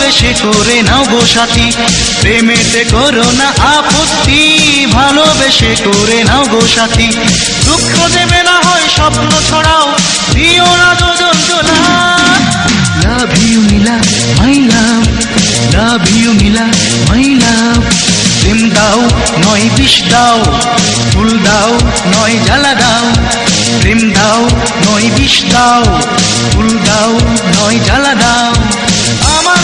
ভালোবেসে করে নাও গো সাথী, প্রেমেতে করো না আপত্তি, ভালোবেসে করে নাও গো সাথী। দুঃখ দেবে না হয় স্বপ্ন ছড়াও, দিও না যন্ত্রণা। Love you Nila my love, love you নীলা মাই লাভ। প্রেম দাও নয় বিষ দাও, ফুল দাও নয় জ্বালা দাও। প্রেম দাও নয় বিষ দাও, ফুল দাও নয় জ্বালা দাও। আমার